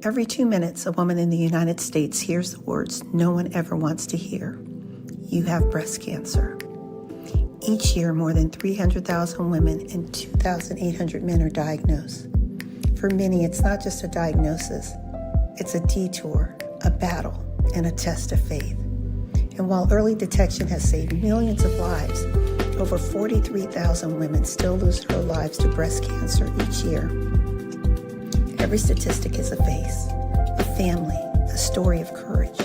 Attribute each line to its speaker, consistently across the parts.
Speaker 1: Every 2 minutes, a woman in the United States hears the words no one ever wants to hear. You have breast cancer. Each year, more than 300,000 women and 2,800 men are diagnosed. For many, it's not just a diagnosis. It's a detour, a battle, and a test of faith. And while early detection has saved millions of lives, over 43,000 women still lose their lives to breast cancer each year. Every statistic is a face, a family, a story of courage.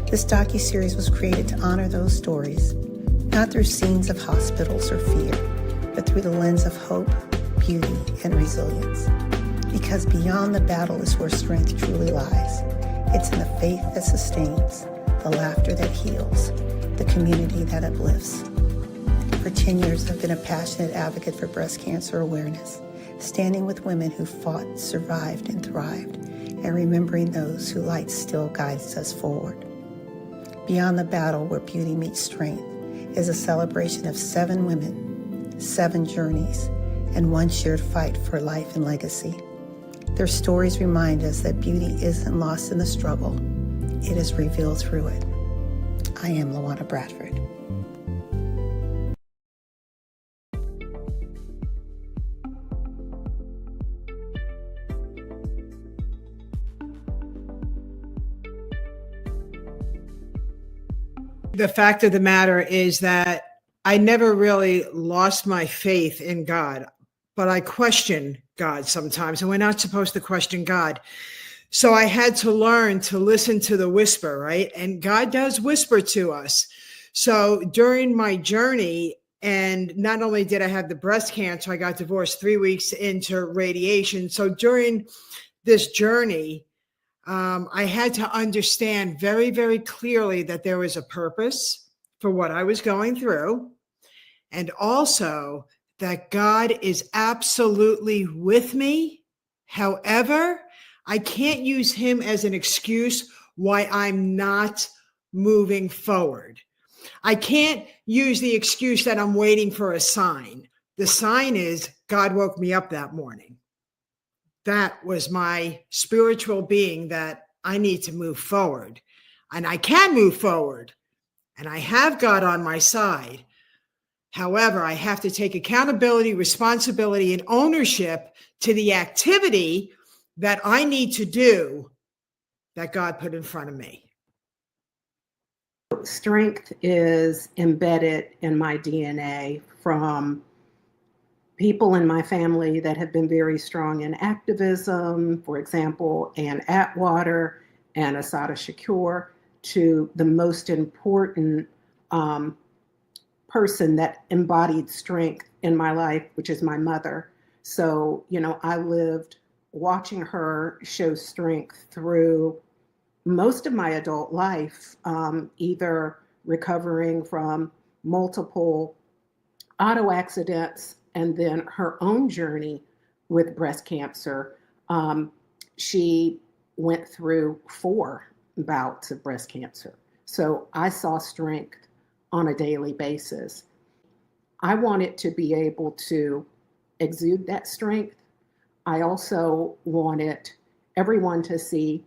Speaker 1: This docuseries was created to honor those stories, not through scenes of hospitals or fear, but through the lens of hope, beauty, and resilience. Because beyond the battle is where strength truly lies. It's in the faith that sustains, the laughter that heals, the community that uplifts. For 10 years, I've been a passionate advocate for breast cancer awareness, standing with women who fought, survived, and thrived, and remembering those whose light still guides us forward. Beyond the battle where beauty meets strength is a celebration of 7 women, 7 journeys, and 1 shared fight for life and legacy. Their stories remind us that beauty isn't lost in the struggle, it is revealed through it. I am LaWanna Bradford.
Speaker 2: The fact of the matter is that I never really lost my faith in God, but I question God sometimes, and we're not supposed to question God. So I had to learn to listen to the whisper, right? And God does whisper to us. So during my journey, and not only did I have the breast cancer, I got divorced 3 weeks into radiation. So during this journey, I had to understand very, very clearly that there was a purpose for what I was going through, and also that God is absolutely with me. However, I can't use him as an excuse why I'm not moving forward. I can't use the excuse that I'm waiting for a sign. The sign is God woke me up that morning. That was my spiritual being that I need to move forward. And I can move forward. And I have God on my side. However, I have to take accountability, responsibility, and ownership to the activity that I need to do that God put in front of me.
Speaker 3: Strength is embedded in my DNA from people in my family that have been very strong in activism, for example, Ann Atwater and Assata Shakur, to the most important person that embodied strength in my life, which is my mother. So, I lived watching her show strength through most of my adult life, either recovering from multiple auto accidents and then her own journey with breast cancer. She went through 4 bouts of breast cancer. So I saw strength on a daily basis. I wanted to be able to exude that strength. I also wanted everyone to see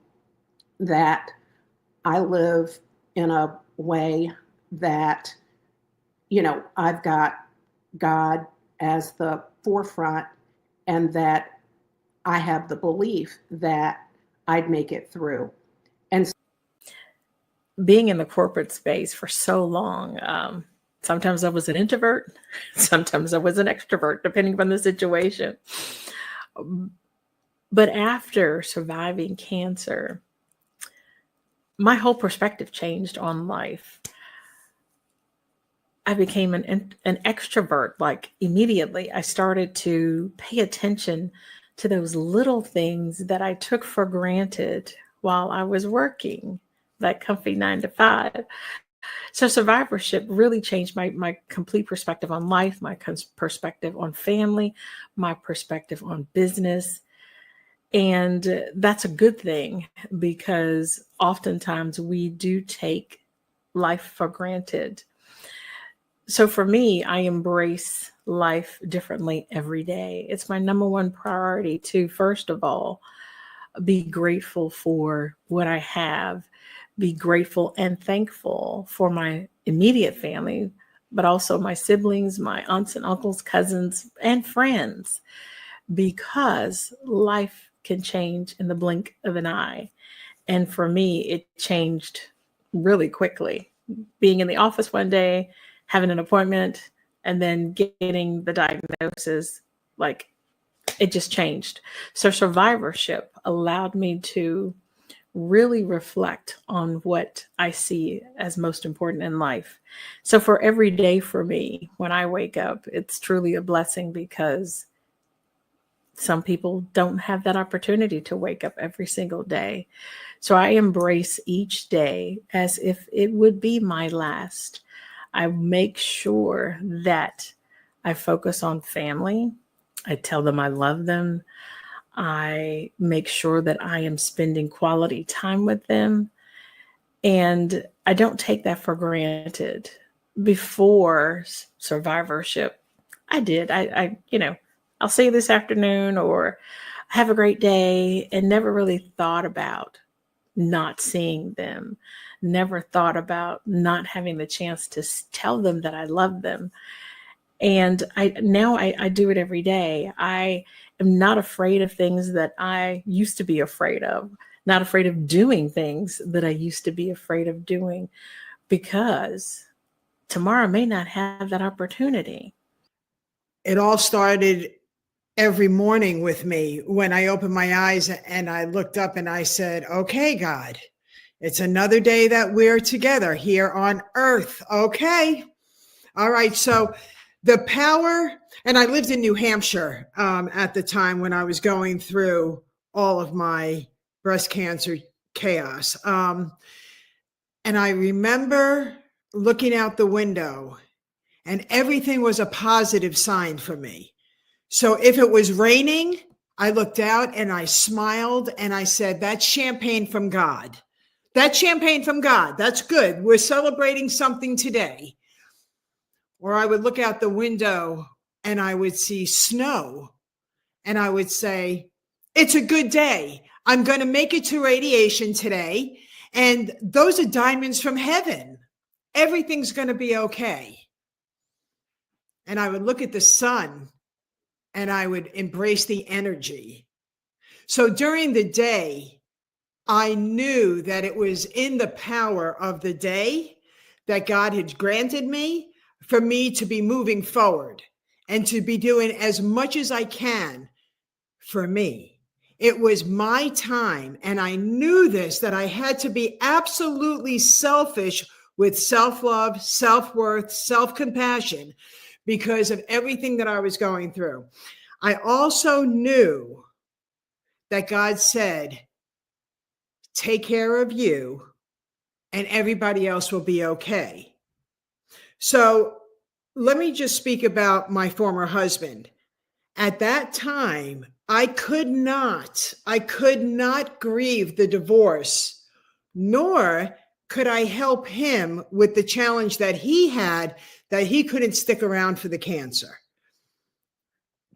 Speaker 3: that I live in a way that, I've got God as the forefront and that I have the belief that I'd make it through. And
Speaker 4: being in the corporate space for so long, sometimes I was an introvert, sometimes I was an extrovert, depending on the situation. But after surviving cancer, my whole perspective changed on life. I became an extrovert, like immediately. I started to pay attention to those little things that I took for granted while I was working that comfy 9 to 5. So survivorship really changed my complete perspective on life, my perspective on family, my perspective on business. And that's a good thing, because oftentimes we do take life for granted. So for me, I embrace life differently every day. It's my number one priority to, first of all, be grateful for what I have, be grateful and thankful for my immediate family, but also my siblings, my aunts and uncles, cousins, and friends, because life can change in the blink of an eye. And for me, it changed really quickly. Being in the office one day, having an appointment, and then getting the diagnosis, like it just changed. So survivorship allowed me to really reflect on what I see as most important in life. So for every day for me, when I wake up, it's truly a blessing, because some people don't have that opportunity to wake up every single day. So I embrace each day as if it would be my last. I make sure that I focus on family. I tell them I love them. I make sure that I am spending quality time with them. And I don't take that for granted. Before survivorship, I did. I'll see you this afternoon, or have a great day, and never really thought about not seeing them, never thought about not having the chance to tell them that I love them. And I do it every day. I am not afraid of things that I used to be afraid of, not afraid of doing things that I used to be afraid of doing, because tomorrow may not have that opportunity.
Speaker 2: It all started every morning with me when I opened my eyes and I looked up and I said, okay, God, it's another day that we're together here on earth. Okay. All right. So the power, and I lived in New Hampshire at the time when I was going through all of my breast cancer chaos. And I remember looking out the window, and everything was a positive sign for me. So if it was raining, I looked out and I smiled and I said, that's champagne from God. That's champagne from God. That's good. We're celebrating something today. Or I would look out the window and I would see snow and I would say, it's a good day. I'm going to make it to radiation today. And those are diamonds from heaven. Everything's going to be okay. And I would look at the sun and I would embrace the energy. So during the day, I knew that it was in the power of the day that God had granted me for me to be moving forward and to be doing as much as I can for me. It was my time, and I knew this, that I had to be absolutely selfish with self-love, self-worth, self-compassion, because of everything that I was going through. I also knew that God said, take care of you and everybody else will be okay. So let me just speak about my former husband. At that time, I could not grieve the divorce, nor could I help him with the challenge that he had, that he couldn't stick around for the cancer.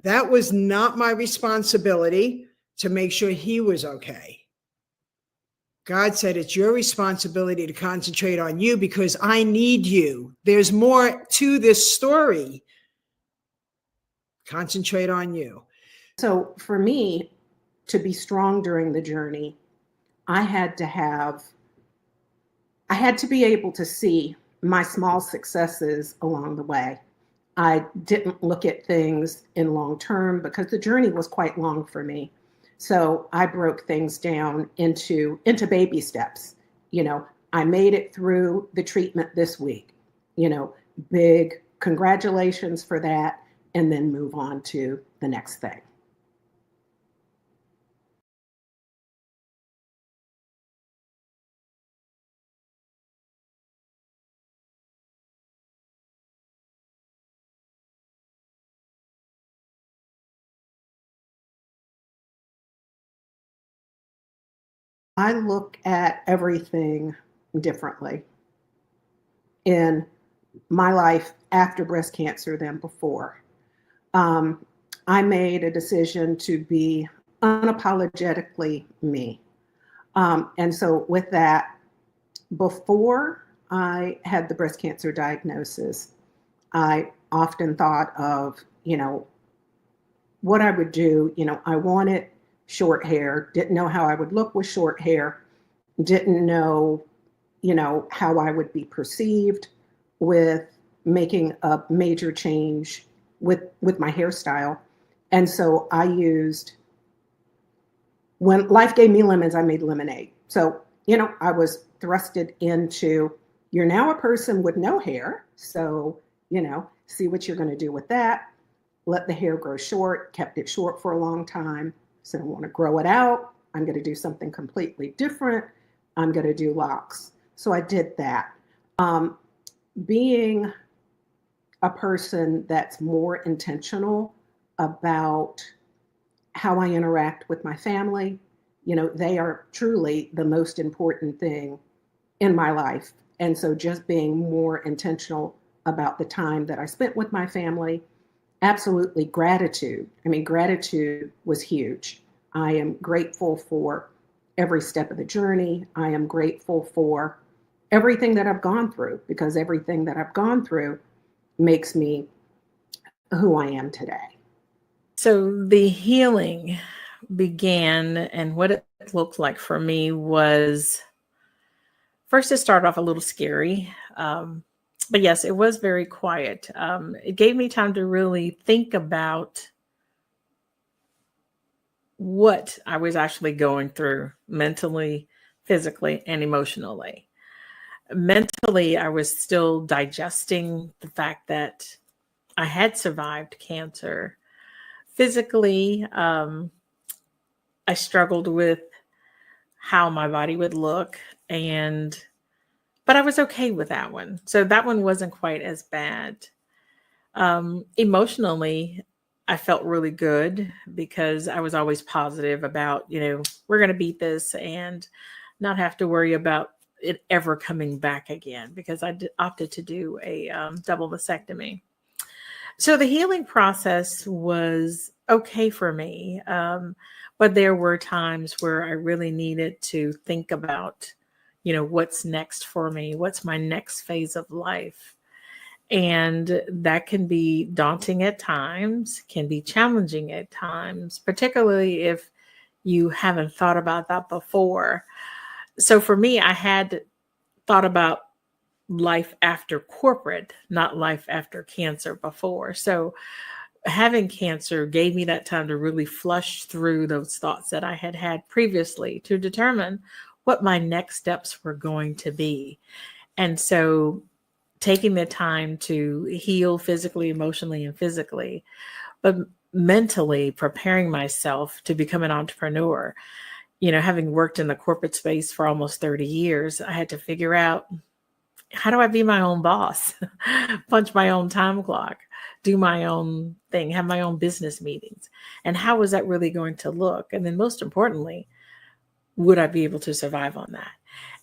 Speaker 2: That was not my responsibility to make sure he was okay. God said, it's your responsibility to concentrate on you because I need you. There's more to this story. Concentrate on you.
Speaker 3: So for me to be strong during the journey, I had to be able to see my small successes along the way. I didn't look at things in long term because the journey was quite long for me. So I broke things down into baby steps. I made it through the treatment this week. Big congratulations for that, and then move on to the next thing. I look at everything differently in my life after breast cancer than before. I made a decision to be unapologetically me. And so with that, before I had the breast cancer diagnosis, I often thought of, what I would do. I wanted short hair, didn't know how I would look with short hair, didn't know, how I would be perceived with making a major change with my hairstyle. And so when life gave me lemons, I made lemonade. So, I was thrusted into, you're now a person with no hair. So, see what you're going to do with that. Let the hair grow short, kept it short for a long time. So I want to grow it out. I'm going to do something completely different. I'm going to do locks. So I did that. Being a person that's more intentional about how I interact with my family, they are truly the most important thing in my life. And so just being more intentional about the time that I spent with my family. Absolutely, gratitude. I mean, gratitude was huge. I am grateful for every step of the journey. I am grateful for everything that I've gone through, because everything that I've gone through makes me who I am today.
Speaker 4: So the healing began, and what it looked like for me was, first, it started off a little scary. But yes, it was very quiet. It gave me time to really think about what I was actually going through mentally, physically, and emotionally. Mentally, I was still digesting the fact that I had survived cancer. Physically, I struggled with how my body would look, but I was okay with that one. So that one wasn't quite as bad. Emotionally, I felt really good because I was always positive about, we're going to beat this and not have to worry about it ever coming back again, because I opted to do a double mastectomy. So the healing process was okay for me. But there were times where I really needed to think about, what's next for me? What's my next phase of life? And that can be daunting at times, can be challenging at times, particularly if you haven't thought about that before. So for me, I had thought about life after corporate, not life after cancer before. So having cancer gave me that time to really flush through those thoughts that I had had previously to determine what my next steps were going to be. And so taking the time to heal physically, emotionally, and physically, but mentally preparing myself to become an entrepreneur. Having worked in the corporate space for almost 30 years, I had to figure out, how do I be my own boss, punch my own time clock, do my own thing, have my own business meetings? And how was that really going to look? And then most importantly, would I be able to survive on that?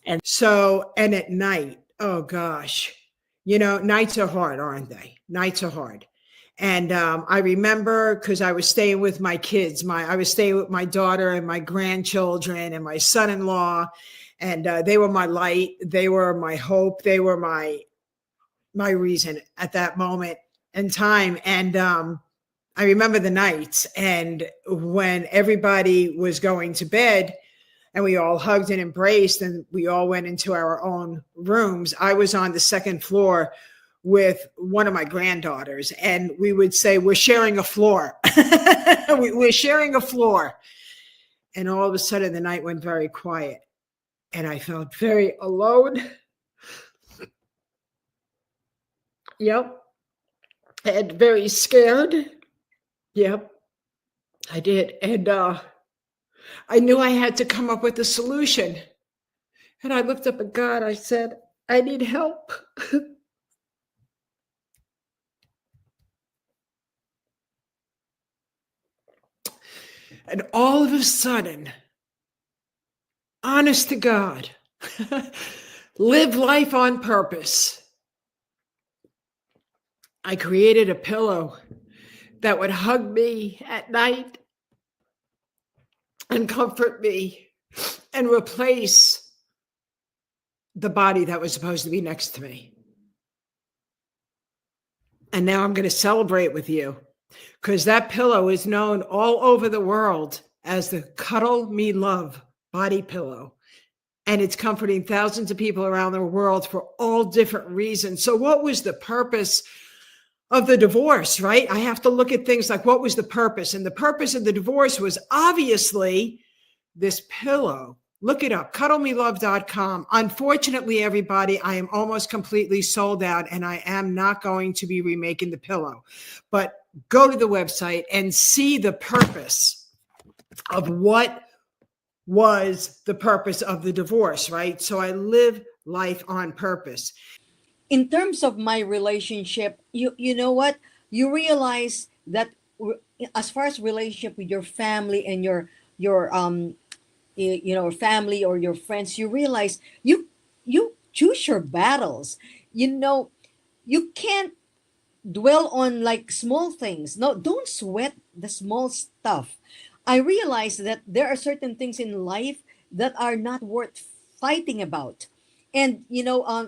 Speaker 2: And at night, oh gosh, nights are hard, aren't they? Nights are hard. And I remember, because I was staying with my kids, I was staying with my daughter and my grandchildren and my son-in-law, and they were my light, they were my hope, they were my reason at that moment in time. And I remember the nights, and when everybody was going to bed, and we all hugged and embraced, and we all went into our own rooms. I was on the second floor with one of my granddaughters, and we would say, we're sharing a floor. We're sharing a floor. And all of a sudden, the night went very quiet, and I felt very alone. Yep. And very scared. Yep, I did. And I knew I had to come up with a solution. And I looked up at God. I said, I need help. And all of a sudden, honest to God, live life on purpose. I created a pillow that would hug me at night and comfort me and replace the body that was supposed to be next to me. And now I'm going to celebrate with you, because that pillow is known all over the world as the Cuddle Me Love body pillow. And it's comforting thousands of people around the world for all different reasons. So what was the purpose of the divorce, right? I have to look at things like, what was the purpose? And the purpose of the divorce was obviously this pillow. Look it up, cuddlemelove.com. Unfortunately, everybody, I am almost completely sold out, and I am not going to be remaking the pillow. But go to the website and see the purpose of what was the purpose of the divorce, right? So I live life on purpose.
Speaker 5: In terms of my relationship, you know what? You realize that as far as relationship with your family and your family or your friends, you realize you choose your battles. You know, you can't dwell on like small things. No, don't sweat the small stuff. I realize that there are certain things in life that are not worth fighting about. And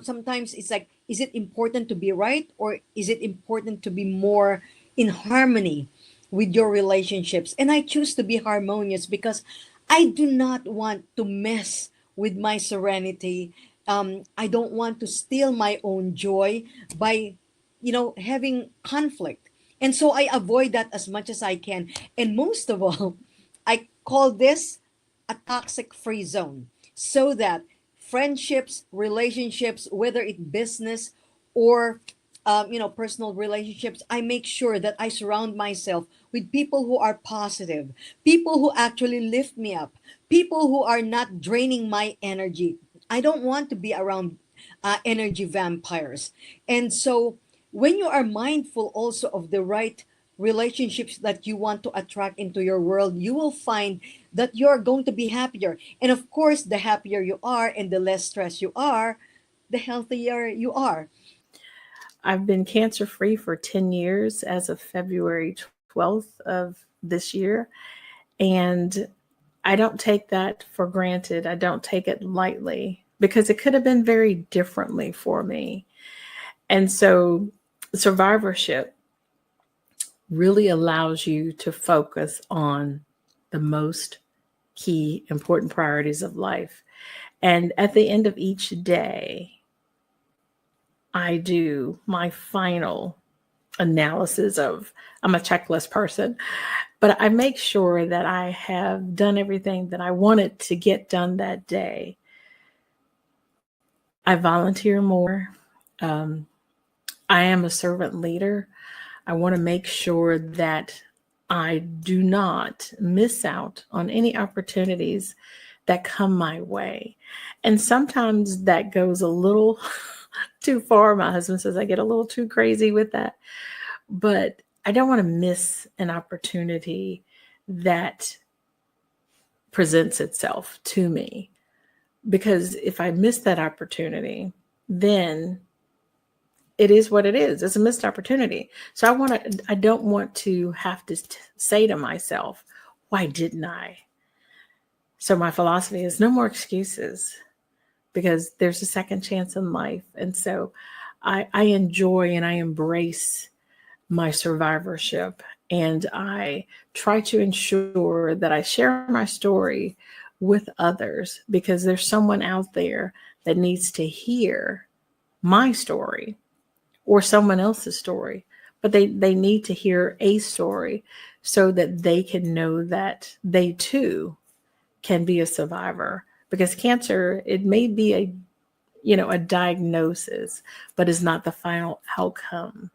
Speaker 5: sometimes it's like, is it important to be right, or is it important to be more in harmony with your relationships? And I choose to be harmonious because I do not want to mess with my serenity. I don't want to steal my own joy by having conflict. And so I avoid that as much as I can. And most of all, I call this a toxic free zone, so that friendships, relationships, whether it business or personal relationships, I make sure that I surround myself with people who are positive, people who actually lift me up, people who are not draining my energy. I don't want to be around energy vampires. And so when you are mindful also of the right relationships that you want to attract into your world, you will find that you're going to be happier. And of course, the happier you are and the less stressed you are, the healthier you are.
Speaker 4: I've been cancer free for 10 years as of February 12th of this year. And I don't take that for granted. I don't take it lightly, because it could have been very differently for me. And so survivorship really allows you to focus on the most key important priorities of life. And at the end of each day, I do my final analysis of, I'm a checklist person, but I make sure that I have done everything that I wanted to get done that day. I volunteer more. I am a servant leader. I want to make sure that I do not miss out on any opportunities that come my way. And sometimes that goes a little too far. My husband says I get a little too crazy with that. But I don't want to miss an opportunity that presents itself to me. Because if I miss that opportunity, then it is what it is. It's a missed opportunity. So I don't want to have to say to myself, why didn't I? So my philosophy is no more excuses, because there's a second chance in life. And so I enjoy and I embrace my survivorship, and I try to ensure that I share my story with others, because there's someone out there that needs to hear my story or someone else's story, but they need to hear a story so that they can know that they too can be a survivor. Because cancer, it may be a diagnosis, but is not the final outcome,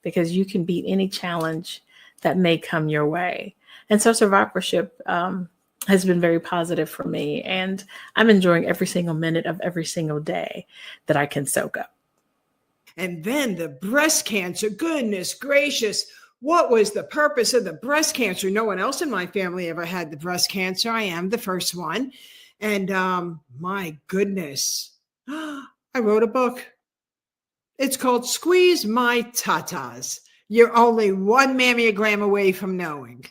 Speaker 4: because you can beat any challenge that may come your way. And so survivorship has been very positive for me, and I'm enjoying every single minute of every single day that I can soak up.
Speaker 2: And then the breast cancer, goodness gracious, what was the purpose of the breast cancer? No one else in my family ever had the breast cancer. I am the first one. And my goodness, I wrote a book. It's called Squeeze My Tatas. You're only one mammogram away from knowing.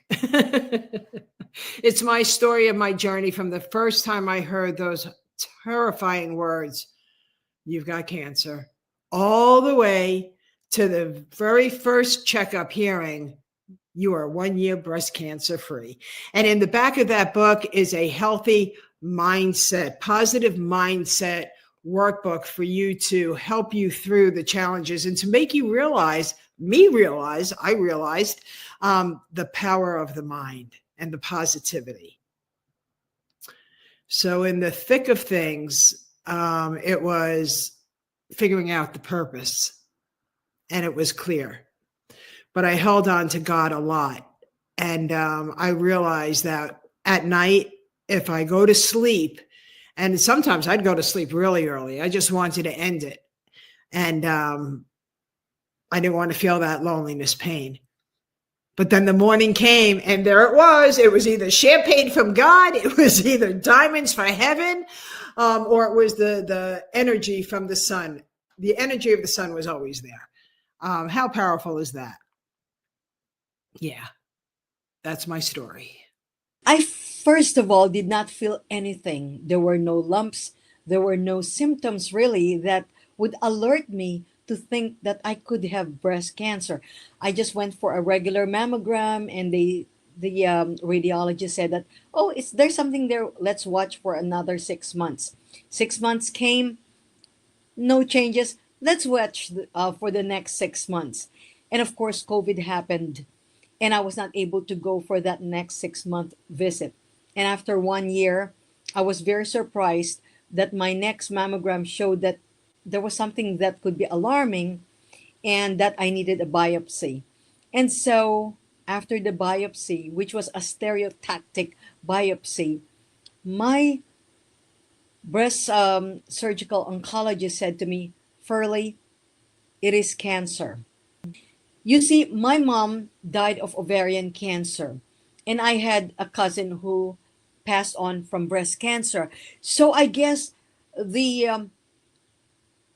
Speaker 2: It's my story of my journey from the first time I heard those terrifying words, "You've got cancer," all the way to the very first checkup hearing, "You are 1 year breast cancer free." And in the back of that book is a healthy mindset, positive mindset workbook for you to help you through the challenges and to make you realize, I realized the power of the mind and the positivity. So in the thick of things, it was figuring out the purpose, and it was clear. But I held on to God a lot. And I realized that at night, if I go to sleep, and sometimes I'd go to sleep really early, I just wanted to end it. And I didn't want to feel that loneliness pain. But then the morning came, and there it was. It was either champagne from God, it was either diamonds for heaven, or it was the energy from the sun. The energy of the sun was always there. How powerful is that? Yeah, that's my story.
Speaker 5: I first of all did not feel anything. There were no lumps, there were no symptoms really that would alert me to think that I could have breast cancer. I just went for a regular mammogram, and the radiologist said that, oh, it's there's something there. Let's watch for another 6 months. 6 months came, no changes. Let's watch for the next 6 months. And of course, COVID happened, and I was not able to go for that next 6 month visit. And after 1 year, I was very surprised that my next mammogram showed that there was something that could be alarming and that I needed a biopsy. And so, after the biopsy, which was a stereotactic biopsy, my breast surgical oncologist said to me, Ferlie, it is cancer. You see, my mom died of ovarian cancer, and I had a cousin who passed on from breast cancer. So I guess the um,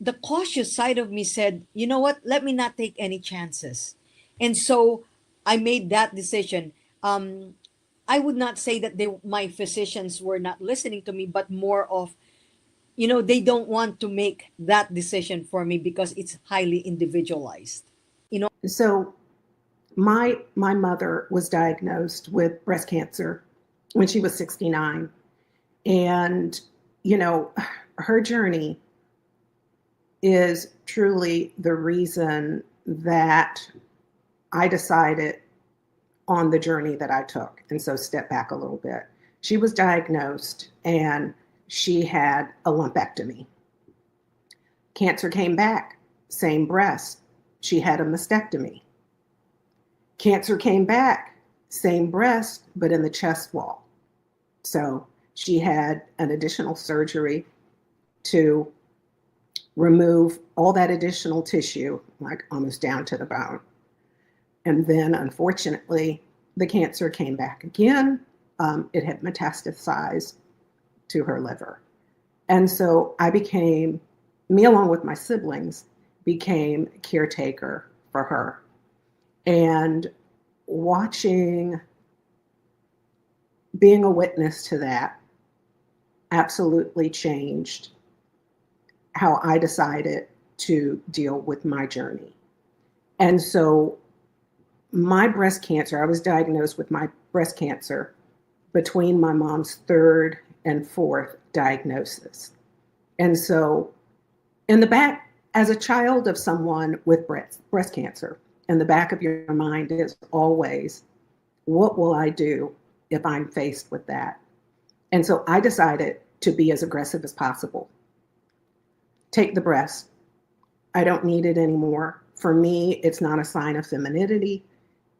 Speaker 5: the cautious side of me said, you know what? Let me not take any chances. And so I made that decision. I would not say that my physicians were not listening to me, but more of, they don't want to make that decision for me because it's highly individualized.
Speaker 3: So my mother was diagnosed with breast cancer when she was 69. And, her journey is truly the reason that I decided on the journey that I took. And so step back a little bit. She was diagnosed and she had a lumpectomy. Cancer came back, same breast. She had a mastectomy. Cancer came back, same breast, but in the chest wall. So she had an additional surgery to remove all that additional tissue, like almost down to the bone. And then, unfortunately, the cancer came back again. It had metastasized to her liver. And so me along with my siblings, became caretaker for her. And being a witness to that absolutely changed how I decided to deal with my journey. And so my breast cancer, I was diagnosed with my breast cancer between my mom's third and fourth diagnosis. And so in the back, as a child of someone with breast cancer, in the back of your mind is always, what will I do if I'm faced with that? And so I decided to be as aggressive as possible. Take the breast. I don't need it anymore. For me, it's not a sign of femininity.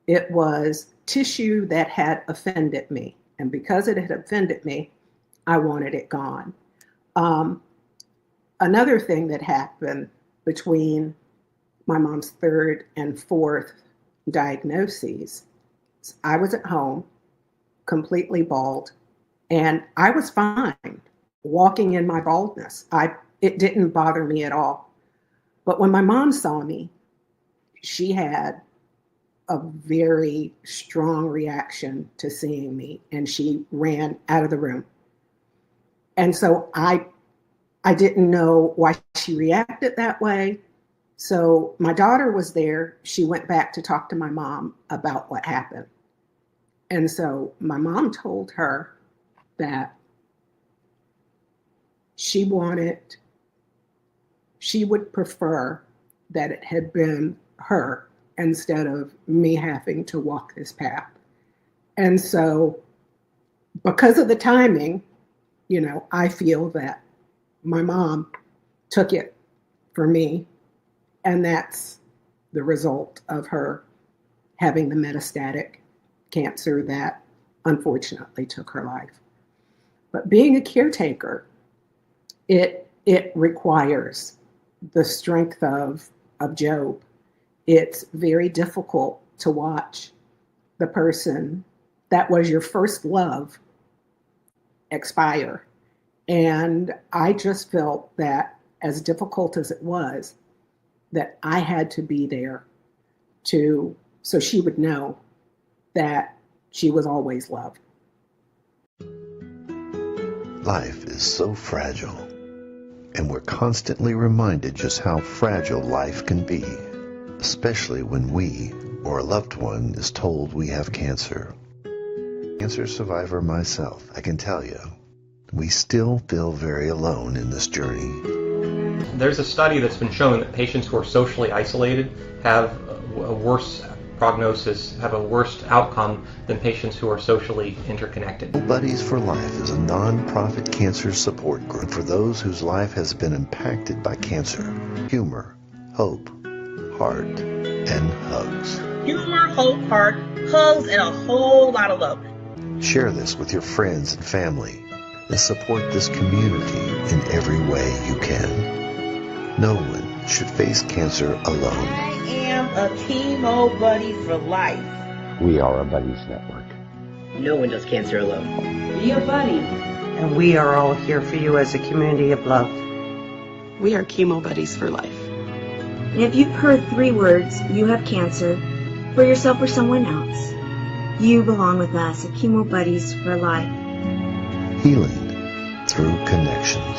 Speaker 3: It was tissue that had offended me. And because it had offended me, I wanted it gone. Another thing that happened between my mom's third and fourth diagnoses, I was at home, completely bald, and I was fine walking in my baldness. It didn't bother me at all. But when my mom saw me, she had a very strong reaction to seeing me, and she ran out of the room. And so I didn't know why she reacted that way. So my daughter was there. She went back to talk to my mom about what happened. And so my mom told her that she would prefer that it had been her instead of me having to walk this path. And so because of the timing, I feel that my mom took it for me, and that's the result of her having the metastatic cancer that unfortunately took her life. But being a caretaker, it requires the strength of Job. It's very difficult to watch the person that was your first love expire. And I just felt that, as difficult as it was, that I had to be there so she would know that she was always loved.
Speaker 6: Life is so fragile, and we're constantly reminded just how fragile life can be, especially when we or a loved one is told we have cancer. Cancer survivor myself, I can tell you, we still feel very alone in this journey.
Speaker 7: There's a study that's been showing that patients who are socially isolated have a worse prognosis, have a worse outcome than patients who are socially interconnected.
Speaker 6: Buddies for Life is a non-profit cancer support group for those whose life has been impacted by cancer. Humor, hope, heart, and hugs.
Speaker 8: Humor, hope, heart, hugs, and a whole lot of love.
Speaker 6: Share this with your friends and family and support this community in every way you can. No one should face cancer alone.
Speaker 8: I am a chemo buddy for life.
Speaker 9: We are a buddies network.
Speaker 10: No one does cancer alone.
Speaker 11: Be a buddy.
Speaker 12: And we are all here for you as a community of love.
Speaker 13: We are chemo buddies for life.
Speaker 14: And if you've heard 3 words, you have cancer, for yourself or someone else, you belong with us at Chemo Buddies for Life.
Speaker 6: Healing through connections.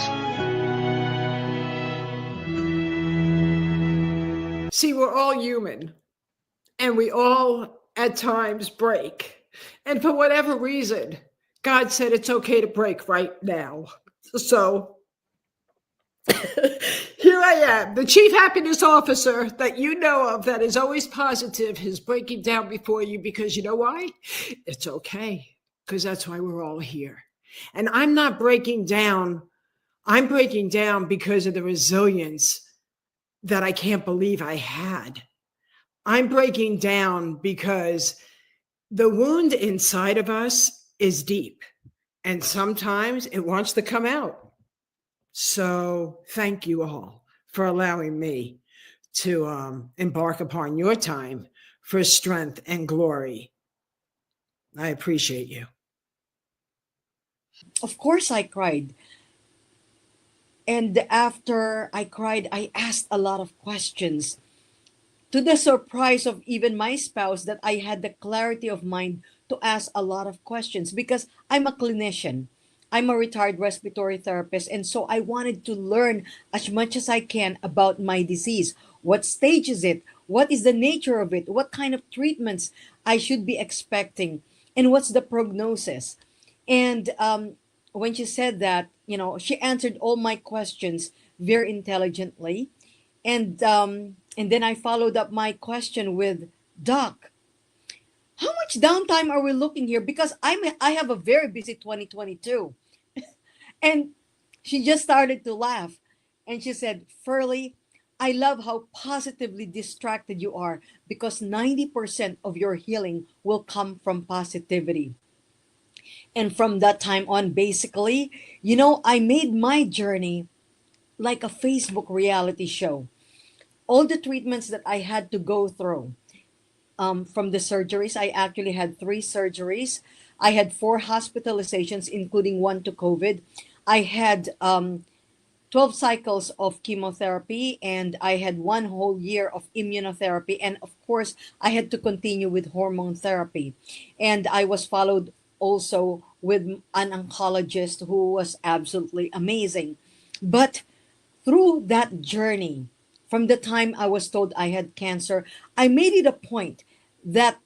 Speaker 2: See, we're all human, and we all at times break. And for whatever reason, God said it's okay to break right now. So here I am, the chief happiness officer that you know of that is always positive is breaking down before you, because you know why? It's okay, because that's why we're all here. And I'm not breaking down. I'm breaking down because of the resilience that I can't believe I had. I'm breaking down because the wound inside of us is deep, and sometimes it wants to come out. So thank you all for allowing me to embark upon your time for strength and glory. I appreciate you.
Speaker 5: Of course I cried. And after I cried, I asked a lot of questions, to the surprise of even my spouse, that I had the clarity of mind to ask a lot of questions, because I'm a clinician. I'm a retired respiratory therapist, and so I wanted to learn as much as I can about my disease. What stage is it? What is the nature of it? What kind of treatments I should be expecting? And what's the prognosis? And when she said that, she answered all my questions very intelligently. And then I followed up my question with, Doc, how much downtime are we looking here? Because I have a very busy 2022. And she just started to laugh. And she said, Ferlie, I love how positively distracted you are, because 90% of your healing will come from positivity. And from that time on, basically, I made my journey like a Facebook reality show. All the treatments that I had to go through, from the surgeries, I actually had 3 surgeries. I had 4 hospitalizations, including 1 to COVID. I had 12 cycles of chemotherapy, and I had 1 whole year of immunotherapy. And of course, I had to continue with hormone therapy. And I was followed also with an oncologist who was absolutely amazing. But through that journey, from the time I was told I had cancer, I made it a point that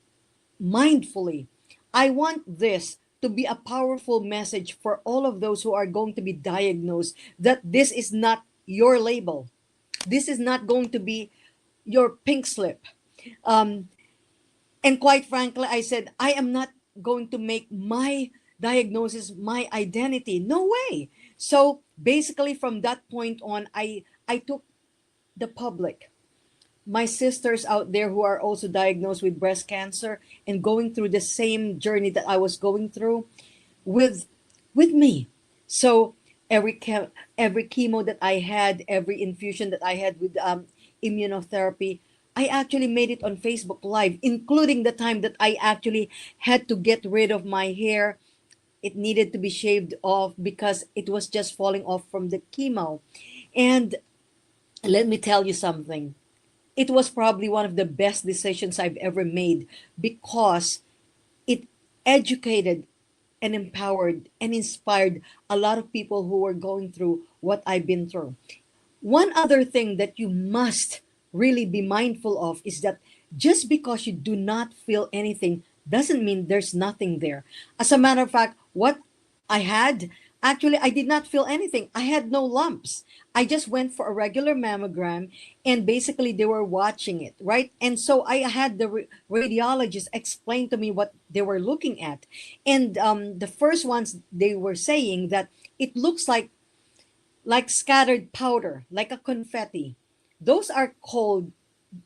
Speaker 5: mindfully, I want this to be a powerful message for all of those who are going to be diagnosed, that this is not your label. This is not going to be your pink slip. Um, and quite frankly, I said, I am not going to make my diagnosis my identity. No way. So basically, from that point on, I took the public, my sisters out there who are also diagnosed with breast cancer and going through the same journey that I was going through, with me. So every chemo that I had, every infusion that I had with immunotherapy, I actually made it on Facebook Live, including the time that I actually had to get rid of my hair. It needed to be shaved off because it was just falling off from the chemo. And let me tell you something. It was probably one of the best decisions I've ever made, because it educated and empowered and inspired a lot of people who were going through what I've been through. One other thing that you must really be mindful of is that just because you do not feel anything doesn't mean there's nothing there. As a matter of fact, what I had, actually, I did not feel anything. I had no lumps. I just went for a regular mammogram, and basically they were watching it, right? And so I had the radiologist explain to me what they were looking at. And the first ones, they were saying that it looks like scattered powder, like a confetti. Those are called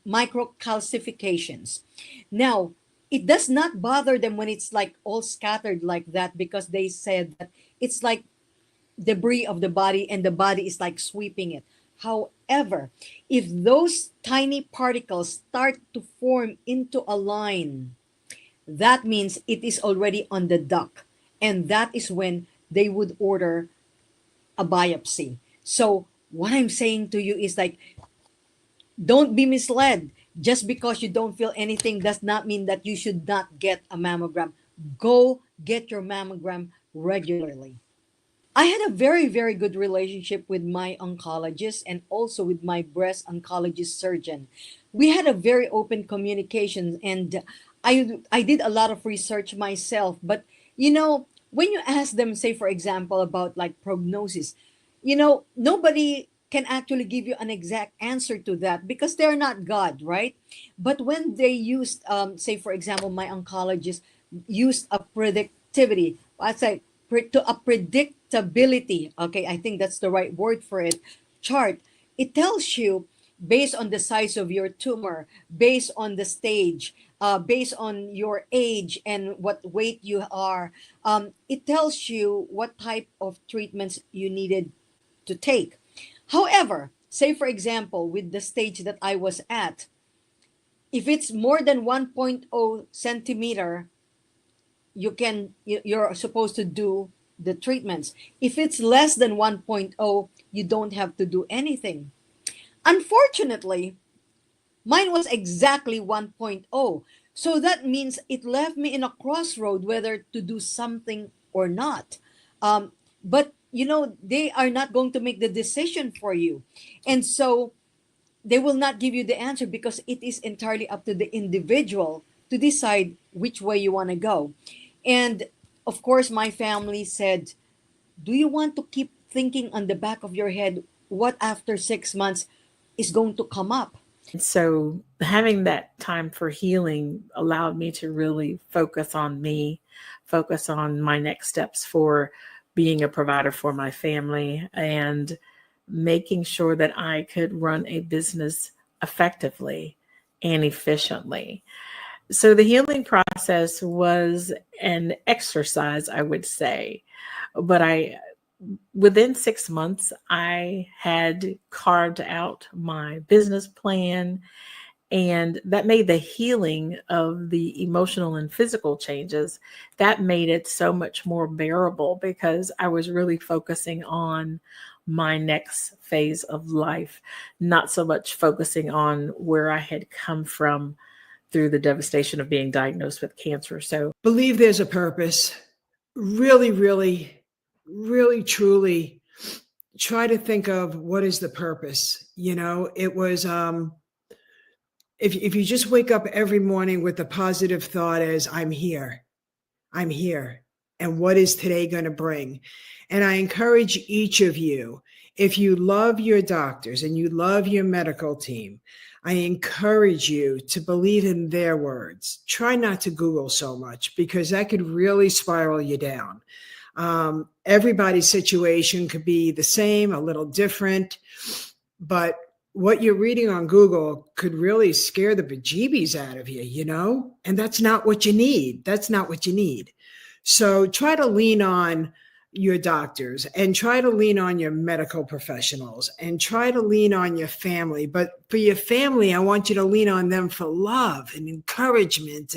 Speaker 5: microcalcifications. Now, it does not bother them when it's like all scattered like that, because they said that it's like debris of the body and the body is like sweeping it. However, if those tiny particles start to form into a line, that means it is already on the duct. And that is when they would order a biopsy. So what I'm saying to you is like, don't be misled. Just because you don't feel anything does not mean that you should not get a mammogram. Go get your mammogram regularly. I had a very, very good relationship with my oncologist and also with my breast oncologist surgeon. We had a very open communication, and I did a lot of research myself. But when you ask them, say for example, about like prognosis, nobody can actually give you an exact answer to that because they're not God, right? But when they used, say for example, my oncologist used a predictivity, I say to a predictability. Okay, I think that's the right word for it. Chart. It tells you based on the size of your tumor, based on the stage, based on your age and what weight you are. It tells you what type of treatments you needed to take. However, say for example, with the stage that I was at, if it's more than 1.0 centimeter, you're supposed to do the treatments. If it's less than 1.0, you don't have to do anything. Unfortunately, mine was exactly 1.0. So that means it left me in a crossroad whether to do something or not. But they are not going to make the decision for you. And so they will not give you the answer because it is entirely up to the individual to decide which way you want to go. And of course, my family said, do you want to keep thinking on the back of your head what after 6 months is going to come up?
Speaker 4: So having that time for healing allowed me to really focus on me, focus on my next steps for being a provider for my family, and making sure that I could run a business effectively and efficiently. So the healing process was an exercise, I would say, but within 6 months, I had carved out my business plan, and that made the healing of the emotional and physical changes, that made it so much more bearable because I was really focusing on my next phase of life, not so much focusing on where I had come from through the devastation of being diagnosed with cancer. So
Speaker 2: believe there's a purpose. Really, really, really, truly try to think of what is the purpose. You know, it was, if you just wake up every morning with the positive thought as I'm here, and what is today going to bring? And I encourage each of you, if you love your doctors and you love your medical team, I encourage you to believe in their words. Try not to Google so much, because that could really spiral you down. Everybody's situation could be the same, a little different, but what you're reading on Google could really scare the bejeebies out of you, you know? And that's not what you need. That's not what you need. So try to lean on your doctors and try to lean on your medical professionals and try to lean on your family. But for your family, I want you to lean on them for love and encouragement.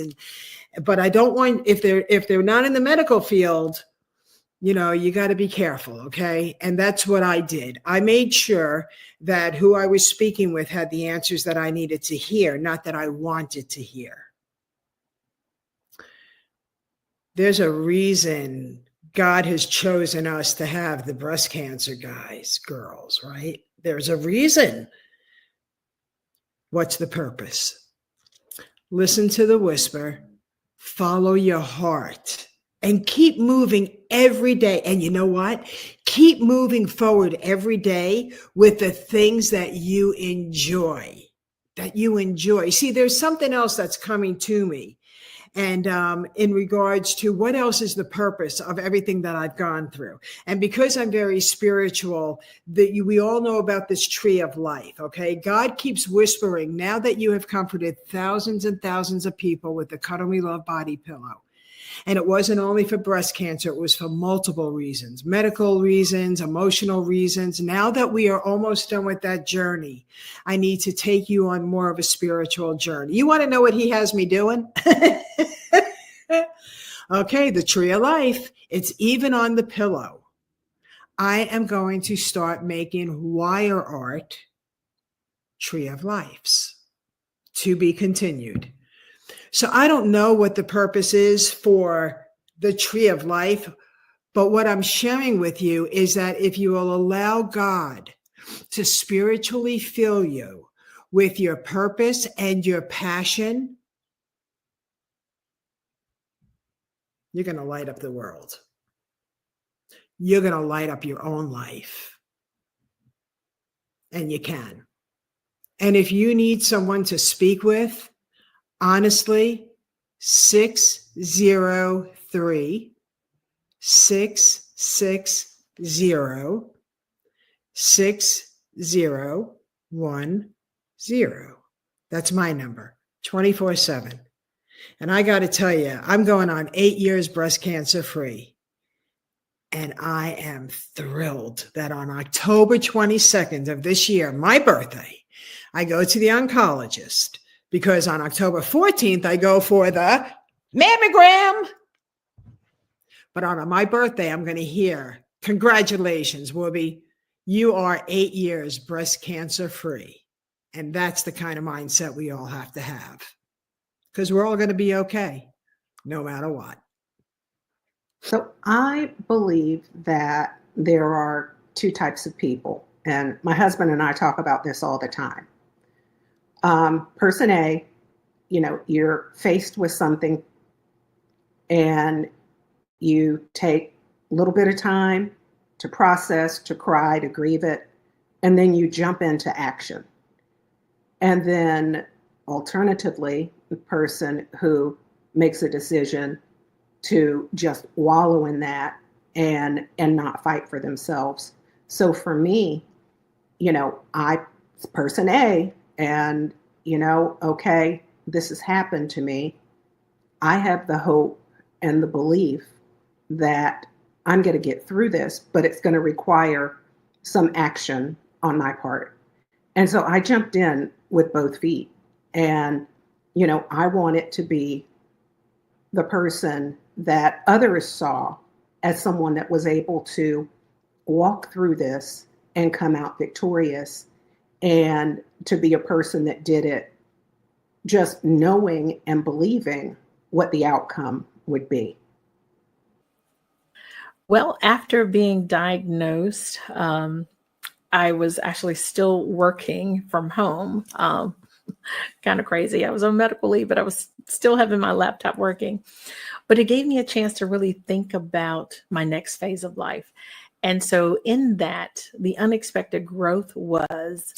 Speaker 2: But I don't want, if they're not in the medical field, you know, you got to be careful. Okay. And that's what I did. I made sure that who I was speaking with had the answers that I needed to hear, not that I wanted to hear. There's a reason God has chosen us to have the breast cancer guys, girls, right? There's a reason. What's the purpose? Listen to the whisper, follow your heart, and keep moving every day. And you know what? Keep moving forward every day with the things that you enjoy, See, there's something else that's coming to me. And in regards to what else is the purpose of everything that I've gone through. And because I'm very spiritual, we all know about this tree of life, okay? God keeps whispering, now that you have comforted thousands and thousands of people with the Cuddle Me Love body pillow. And it wasn't only for breast cancer, it was for multiple reasons, medical reasons, emotional reasons. Now that we are almost done with that journey, I need to take you on more of a spiritual journey. You want to know what he has me doing? Okay, the tree of life. It's even on the pillow. I am going to start making wire art tree of lives, to be continued. So I don't know what the purpose is for the tree of life, but what I'm sharing with you is that if you will allow God to spiritually fill you with your purpose and your passion, you're going to light up the world. You're going to light up your own life. And you can. And if you need someone to speak with, honestly, 603-660-6010. That's my number, 24/7. And I got to tell you, I'm going on 8 years breast cancer free. And I am thrilled that on October 22nd of this year, my birthday, I go to the oncologist, because on October 14th, I go for the mammogram. But on my birthday, I'm going to hear, congratulations, Woobie. You are 8 years breast cancer free. And that's the kind of mindset we all have to have, because we're all going to be okay, no matter what.
Speaker 3: So I believe that there are two types of people, and my husband and I talk about this all the time. Person A, you know, you're faced with something and you take a little bit of time to process, to cry, to grieve it, and then you jump into action. And then alternatively, the person who makes a decision to just wallow in that and not fight for themselves. So for me, you know, person A, and, you know, okay, this has happened to me. I have the hope and the belief that I'm going to get through this, but it's going to require some action on my part. And so I jumped in with both feet. And, you know, I want it to be the person that others saw as someone that was able to walk through this and come out victorious, and to be a person that did it just knowing and believing what the outcome would be.
Speaker 4: Well, after being diagnosed, I was actually still working from home. Kind of crazy. I was on medical leave, but I was still having my laptop working. But it gave me a chance to really think about my next phase of life. And so in that, the unexpected growth was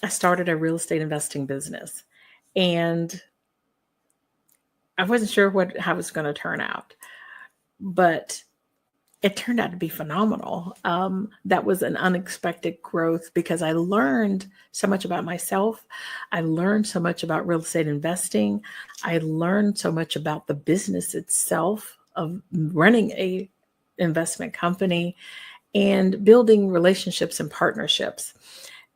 Speaker 4: I started a real estate investing business. And I wasn't sure how it was going to turn out, but it turned out to be phenomenal. That was an unexpected growth because I learned so much about myself. I learned so much about real estate investing. I learned so much about the business itself of running a investment company and building relationships and partnerships.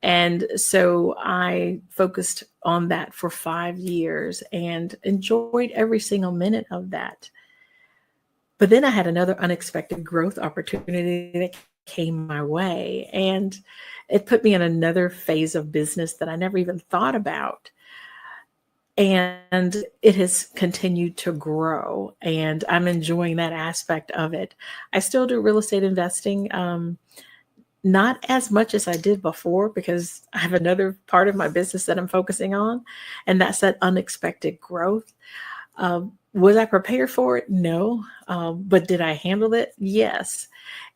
Speaker 4: And so I focused on that for 5 years and enjoyed every single minute of that. But then I had another unexpected growth opportunity that came my way, and it put me in another phase of business that I never even thought about. And it has continued to grow, and I'm enjoying that aspect of it. I still do real estate investing, not as much as I did before because I have another part of my business that I'm focusing on, and that's that unexpected growth. Was I prepared for it? No. But did I handle it? Yes.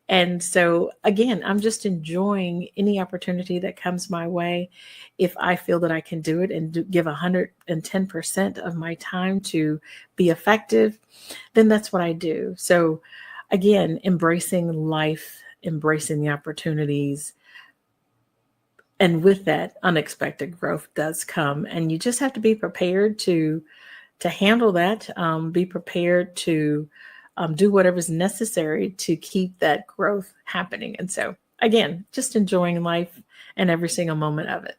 Speaker 4: And so again, I'm just enjoying any opportunity that comes my way. If I feel that I can do it and give 110% of my time to be effective, then that's what I do. So again, embracing life, embracing the opportunities. And with that, unexpected growth does come. And you just have to be prepared to handle that, be prepared to do whatever's necessary to keep that growth happening. And so, again, just enjoying life and every single moment of it.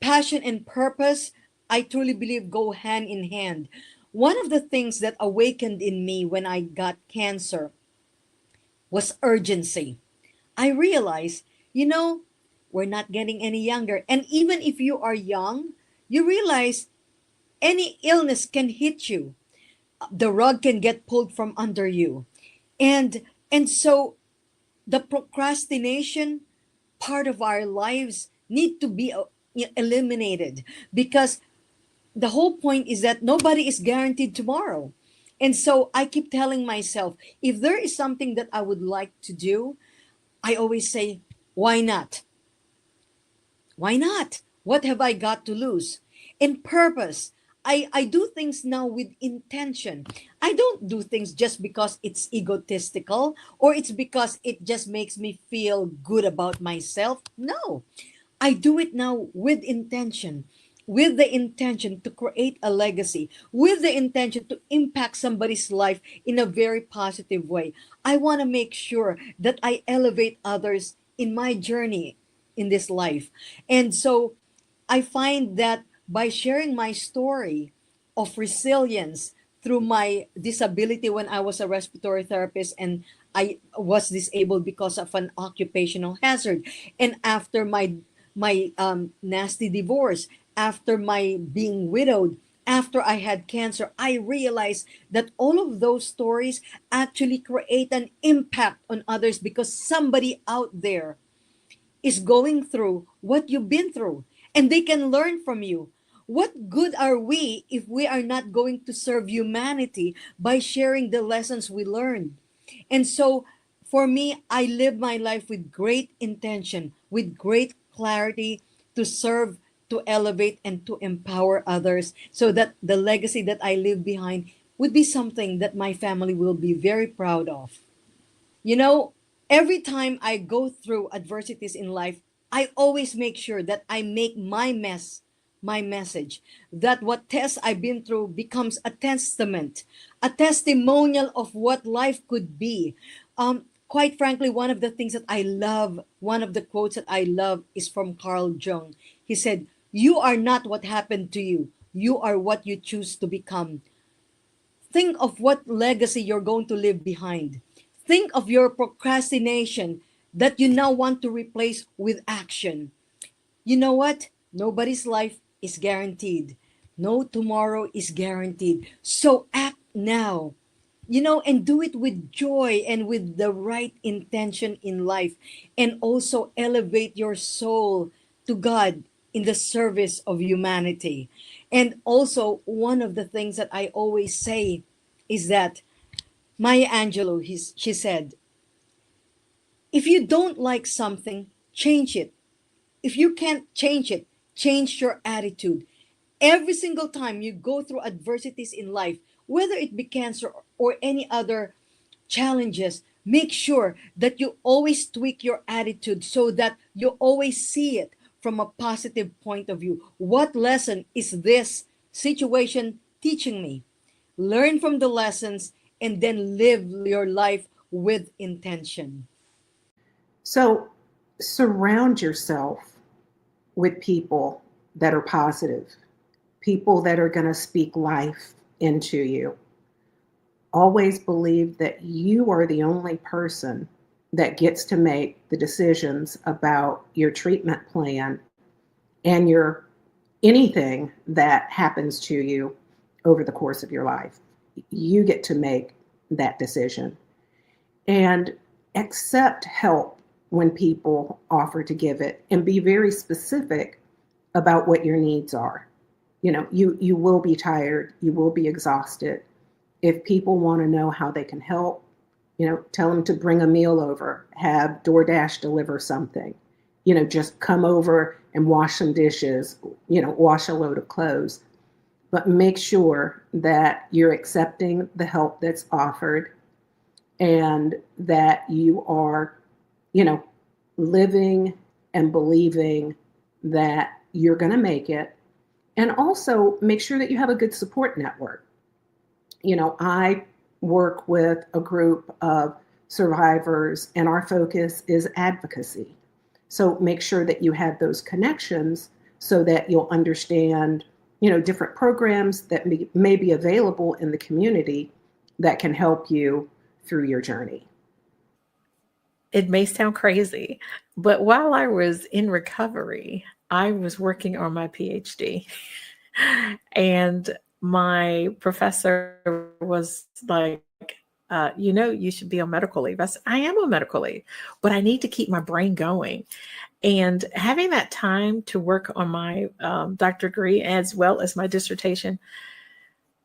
Speaker 5: Passion and purpose, I truly believe, go hand in hand. One of the things that awakened in me when I got cancer was urgency. I realized, we're not getting any younger. And even if you are young, you realize any illness can hit you. The rug can get pulled from under you. And so the procrastination part of our lives need to be eliminated, because the whole point is that nobody is guaranteed tomorrow. And so I keep telling myself, if there is something that I would like to do, I always say, why not? Why not? What have I got to lose? And purpose. I do things now with intention. I don't do things just because it's egotistical or it's because it just makes me feel good about myself. No, I do it now with intention, with the intention to create a legacy, with the intention to impact somebody's life in a very positive way. I want to make sure that I elevate others in my journey in this life. And so I find that by sharing my story of resilience through my disability when I was a respiratory therapist and I was disabled because of an occupational hazard, and after my nasty divorce, after my being widowed, after I had cancer, I realized that all of those stories actually create an impact on others because somebody out there is going through what you've been through and they can learn from you. What good are we if we are not going to serve humanity by sharing the lessons we learned? And so for me, I live my life with great intention, with great clarity to serve, to elevate, and to empower others so that the legacy that I leave behind would be something that my family will be very proud of. You know, every time I go through adversities in life, I always make sure that I make my message, that what tests I've been through becomes a testament, a testimonial of what life could be. Quite frankly, one of the things that I love, one of the quotes that I love is from Carl Jung. He said, "You are not what happened to you. You are what you choose to become." Think of what legacy you're going to leave behind. Think of your procrastination that you now want to replace with action. You know what? Nobody's life is guaranteed. No tomorrow is guaranteed. So act now, and do it with joy and with the right intention in life. And also elevate your soul to God in the service of humanity. And also, one of the things that I always say is that Maya Angelou, she said, if you don't like something, change it. If you can't change it, change your attitude. Every single time you go through adversities in life, whether it be cancer or any other challenges, make sure that you always tweak your attitude so that you always see it from a positive point of view. What lesson is this situation teaching me? Learn from the lessons and then live your life with intention.
Speaker 3: So surround yourself with people that are positive, people that are going to speak life into you. Always believe that you are the only person that gets to make the decisions about your treatment plan and your anything that happens to you over the course of your life. You get to make that decision. And accept help when people offer to give it, and be very specific about what your needs are. You will be tired, you will be exhausted. If people want to know how they can help, tell them to bring a meal over, have DoorDash deliver something, just come over and wash some dishes, wash a load of clothes. But make sure that you're accepting the help that's offered and that you are, living and believing that you're going to make it. And also make sure that you have a good support network. I work with a group of survivors and our focus is advocacy. So make sure that you have those connections so that you'll understand, different programs that may be available in the community that can help you through your journey.
Speaker 4: It may sound crazy, but while I was in recovery, I was working on my PhD. And my professor was like, you should be on medical leave. I said, I am on medical leave, but I need to keep my brain going. And having that time to work on my doctorate degree as well as my dissertation,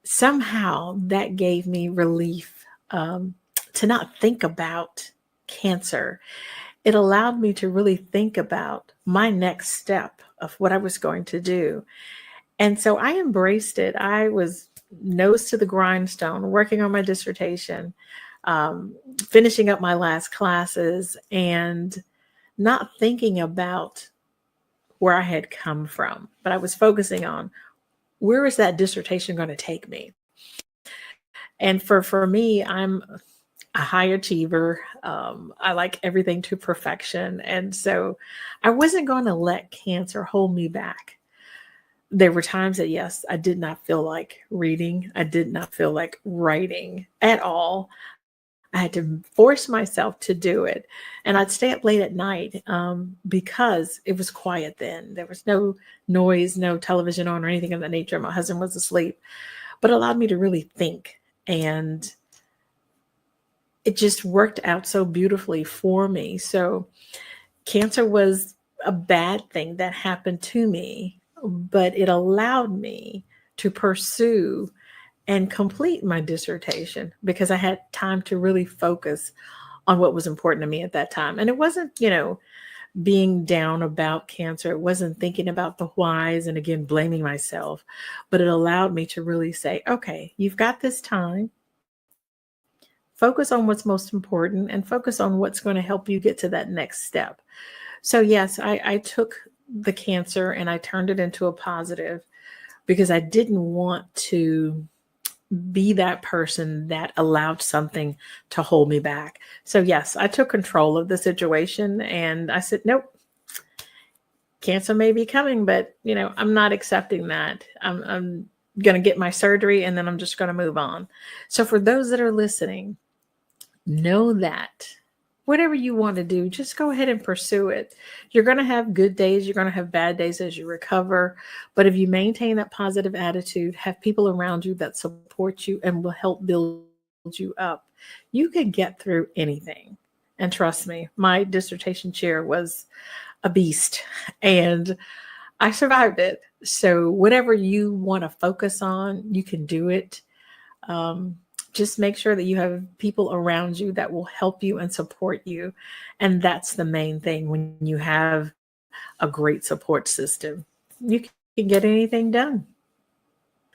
Speaker 4: somehow that gave me relief to not think about cancer. It allowed me to really think about my next step of what I was going to do. And so I embraced it. I was nose to the grindstone, working on my dissertation, finishing up my last classes, and not thinking about where I had come from, but I was focusing on where is that dissertation going to take me? And for me, I'm a high achiever. I like everything to perfection. And so I wasn't going to let cancer hold me back. There were times that, yes, I did not feel like reading. I did not feel like writing at all. I had to force myself to do it. And I'd stay up late at night because it was quiet then. There was no noise, no television on or anything of that nature. My husband was asleep, but it allowed me to really think. And it just worked out so beautifully for me. So cancer was a bad thing that happened to me, but it allowed me to pursue and complete my dissertation because I had time to really focus on what was important to me at that time. And it wasn't, being down about cancer. It wasn't thinking about the whys and again, blaming myself, but it allowed me to really say, okay, you've got this time. Focus on what's most important and focus on what's going to help you get to that next step. So yes, I took the cancer and I turned it into a positive because I didn't want to be that person that allowed something to hold me back. So yes, I took control of the situation and I said, nope, cancer may be coming, but I'm not accepting that. I'm going to get my surgery and then I'm just going to move on. So for those that are listening, know that whatever you want to do, just go ahead and pursue it. You're going to have good days. You're going to have bad days as you recover. But if you maintain that positive attitude, have people around you that support you and will help build you up, you can get through anything. And trust me, my dissertation chair was a beast and I survived it. So whatever you want to focus on, you can do it. Just make sure that you have people around you that will help you and support you. And that's the main thing. When you have a great support system, you can get anything done.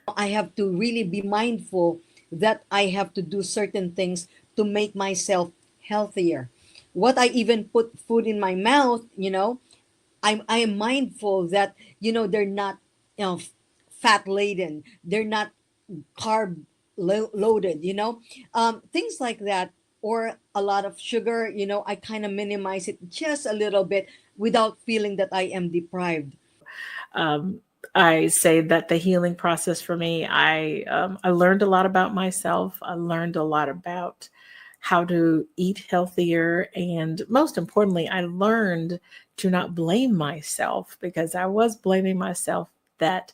Speaker 5: I have to really be mindful that I have to do certain things to make myself healthier. What I even put food in my mouth, I am mindful that, they're not, fat laden. They're not carb loaded, things like that, or a lot of sugar, I kind of minimize it just a little bit without feeling that I am deprived.
Speaker 4: I say that the healing process for me, I learned a lot about myself. I learned a lot about how to eat healthier. And most importantly, I learned to not blame myself, because I was blaming myself that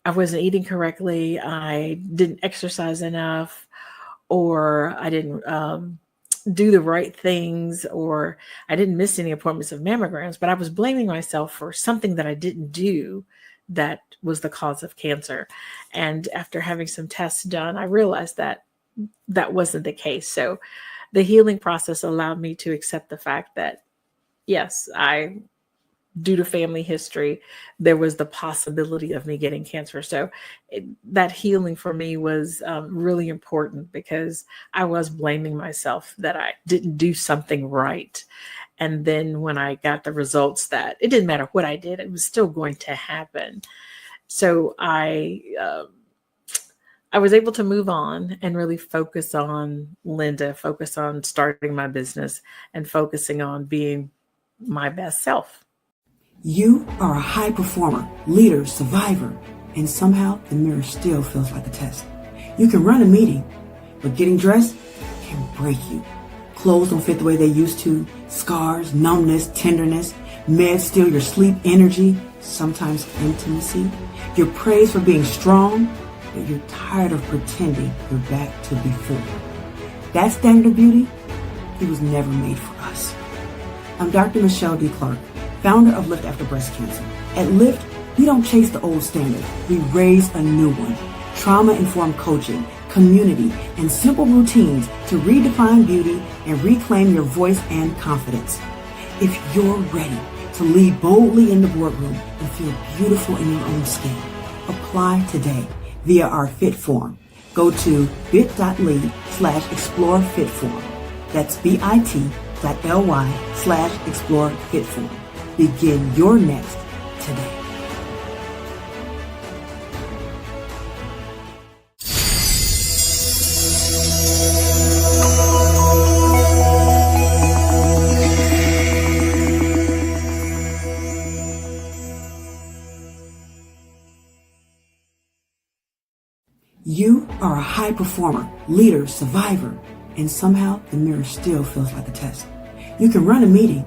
Speaker 4: I wasn't eating correctly, I didn't exercise enough, or I didn't do the right things, or I didn't miss any appointments of mammograms, but I was blaming myself for something that I didn't do that was the cause of cancer. And after having some tests done, I realized that that wasn't the case. So the healing process allowed me to accept the fact that, yes, due to family history, there was the possibility of me getting cancer. So that healing for me was really important, because I was blaming myself that I didn't do something right. And then when I got the results that it didn't matter what I did, it was still going to happen. So I was able to move on and really focus on Linda, focus on starting my business, and focusing on being my best self.
Speaker 11: You are a high performer, leader, survivor, and somehow the mirror still feels like a test. You can run a meeting, but getting dressed can break you. Clothes don't fit the way they used to. Scars, numbness, tenderness, meds steal your sleep, energy, sometimes intimacy. You're praised for being strong, but you're tired of pretending you're back to before. That standard of beauty, it was never made for us. I'm Dr. Michele D. Clark, founder of Lift After Breast Cancer. At Lift, we don't chase the old standard. We raise a new one. Trauma-informed coaching, community, and simple routines to redefine beauty and reclaim your voice and confidence. If you're ready to lead boldly in the boardroom and feel beautiful in your own skin, apply today via our Fit form. Go to bit.ly/explorefitform. That's bit.ly/explorefitform. Begin your next today. You are a high performer, leader, survivor, and somehow the mirror still feels like a test. You can run a meeting,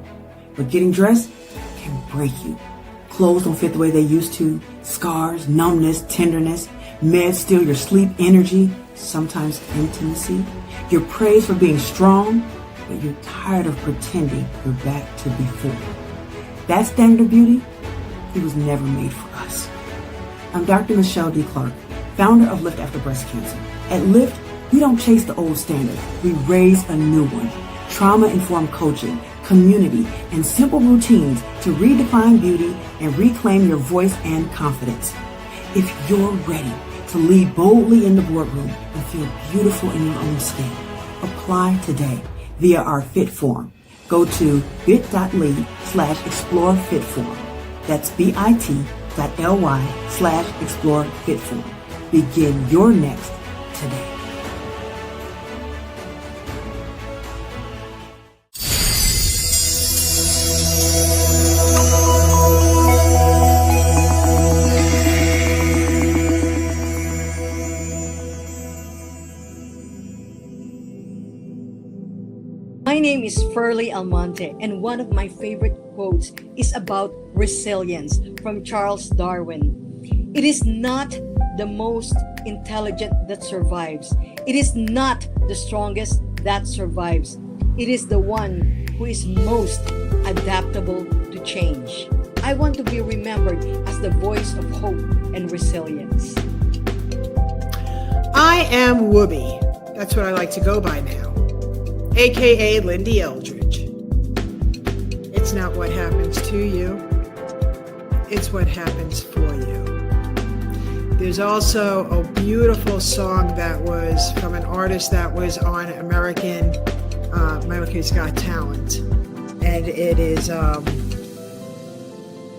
Speaker 11: but getting dressed can break you. Clothes don't fit the way they used to. Scars, numbness, tenderness, meds steal your sleep, energy, sometimes intimacy. You're praised for being strong, but you're tired of pretending you're back to before. That standard of beauty, it was never made for us. I'm Dr. Michele D. Clark, founder of Lift After Breast Cancer. At Lift, we don't chase the old standard. We raise a new one. Trauma-informed coaching, community, and simple routines to redefine beauty and reclaim your voice and confidence. If you're ready to lead boldly in the boardroom and feel beautiful in your own skin, apply today via our Fit form. Go to bit.ly/explorefitform. That's bit.ly/explorefitform. Begin your next today.
Speaker 5: My name is Ferlie Almonte, and one of my favorite quotes is about resilience from Charles Darwin. It is not the most intelligent that survives. It is not the strongest that survives. It is the one who is most adaptable to change. I want to be remembered as the voice of hope and resilience.
Speaker 2: I am Woobie. That's what I like to go by now, aka Lyn-Dee Eldridge. It's not what happens to you, it's what happens for you. There's also a beautiful song that was from an artist that was on America's Got Talent, and it is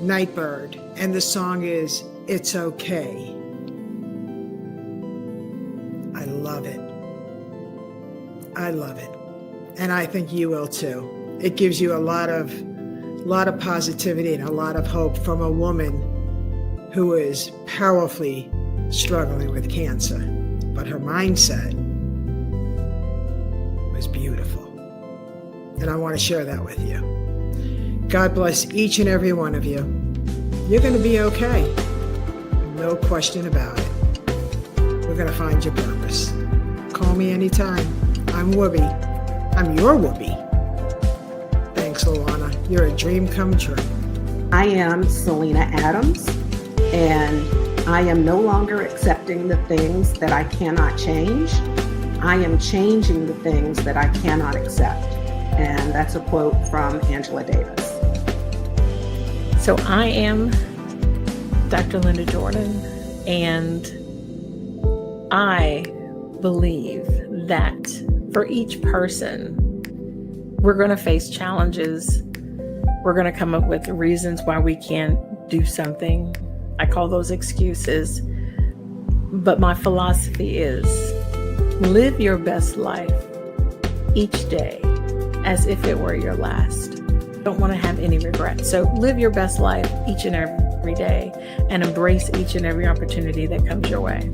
Speaker 2: Nightbird, and the song is It's Okay. I love it. I love it. And I think you will too. It gives you a lot of positivity and a lot of hope from a woman who is powerfully struggling with cancer. But her mindset was beautiful. And I want to share that with you. God bless each and every one of you. You're going to be okay. No question about it. We're going to find your purpose. Call me anytime. I'm Woobie. I'm your Woobie. Thanks, LaWanna. You're a dream come true.
Speaker 3: I am Selina Adams, and I am no longer accepting the things that I cannot change. I am changing the things that I cannot accept. And that's a quote from Angela Davis.
Speaker 4: So I am Dr. Linda Jordon, and I believe that for each person, we're going to face challenges. We're going to come up with reasons why we can't do something. I call those excuses. But my philosophy is live your best life each day as if it were your last. Don't want to have any regrets. So live your best life each and every day and embrace each and every opportunity that comes your way.